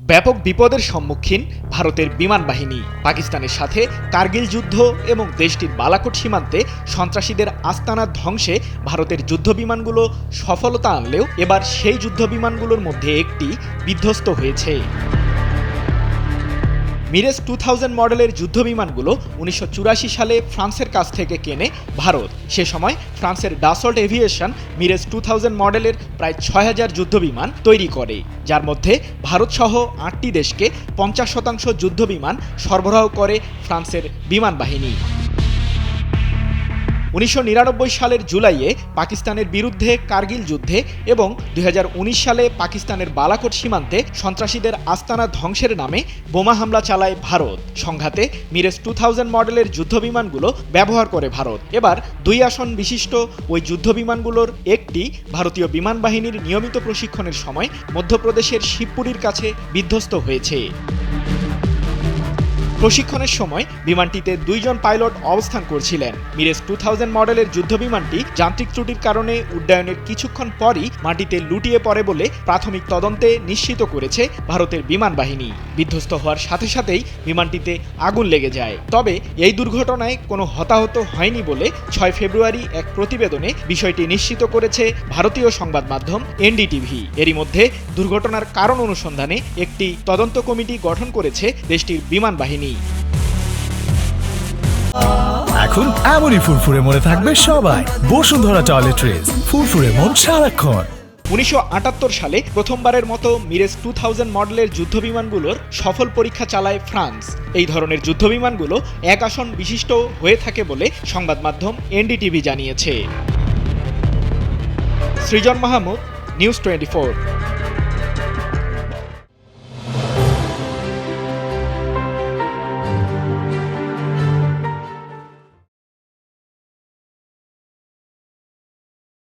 ব্যাপক বিপদের সম্মুখীন ভারতের বিমান বাহিনী। পাকিস্তানের সাথে কার্গিল যুদ্ধ এবং দেশটির বালাকোট সীমান্তে সন্ত্রাসীদের আস্তানা ধ্বংসে ভারতের যুদ্ধবিমানগুলো সফলতা আনলেও এবার সেই যুদ্ধবিমানগুলোর মধ্যে একটি বিধ্বস্ত হয়েছে। মিরেজ 2000 মডেলের যুদ্ধবিমানগুলো 1984 সালে ফ্রান্সের কাছ থেকে কেনে ভারত। সে সময় ফ্রান্সের ডাসল্ট এভিয়েশন মিরেজ 2000 মডেলের প্রায় 6000 যুদ্ধবিমান তৈরি করে, যার মধ্যে ভারতসহ 8টি দেশকে 50% যুদ্ধবিমান সরবরাহ করে ফ্রান্সের বিমান বাহিনী। 1999 সালের জুলাইয়ে পাকিস্তানের বিরুদ্ধে কার্গিল যুদ্ধে এবং 2019 সালে পাকিস্তানের বালাকোট সীমান্তে সন্ত্রাসীদের আস্তানা ধ্বংসের নামে বোমা হামলা চালায় ভারত। সংঘাতে মিরেজ 2000 মডেলের যুদ্ধবিমানগুলো ব্যবহার করে ভারত। এবার 2 আসন বিশিষ্ট ওই যুদ্ধবিমানগুলোর একটি ভারতীয় বিমান বাহিনীর নিয়মিত প্রশিক্ষণের সময় মধ্যপ্রদেশের শিবপুরীর কাছে বিধ্বস্ত হয়েছে। প্রশিক্ষণের সময় বিমানটিতে 2 জন পাইলট অবস্থান করছিলেন। মিরেজ 2000 মডেলের যুদ্ধবিমানটি যান্ত্রিক ত্রুটির কারণে উড্ডয়নের কিছুক্ষণ পরই মাটিতে লুটিয়ে পড়ে বলে প্রাথমিক তদন্তে নিশ্চিত করেছে ভারতের বিমান বাহিনী। বিধ্বস্ত হওয়ার সাথে সাথেই বিমানটিতে আগুন লেগে যায়। তবে এই দুর্ঘটনায় কোনো হতাহত হয়নি বলে 6 ফেব্রুয়ারি এক প্রতিবেদনে বিষয়টি নিশ্চিত করেছে ভারতীয় সংবাদ মাধ্যম এনডিটিভি। এরই মধ্যে দুর্ঘটনার কারণ অনুসন্ধানে একটি তদন্ত কমিটি গঠন করেছে দেশটির বিমান বাহিনী। এখন এমনই ফুরফুরে মনে থাকবে সবাই। বসুন্ধরা টয়লেট্রিজ, ফুরফুরে মন সারাক্ষণ। 1978 সালে প্রথমবারের মতো মিরেজ 2000 মডেলের যুদ্ধবিমানগুলোর সফল পরীক্ষা চালায় ফ্রান্স। এই ধরনের যুদ্ধবিমানগুলো 1 আসন বিশিষ্ট হয়ে থাকে বলে সংবাদ মাধ্যম এনডিটিভি জানিয়েছে। সৃজন মাহমুদ, নিউজ 24।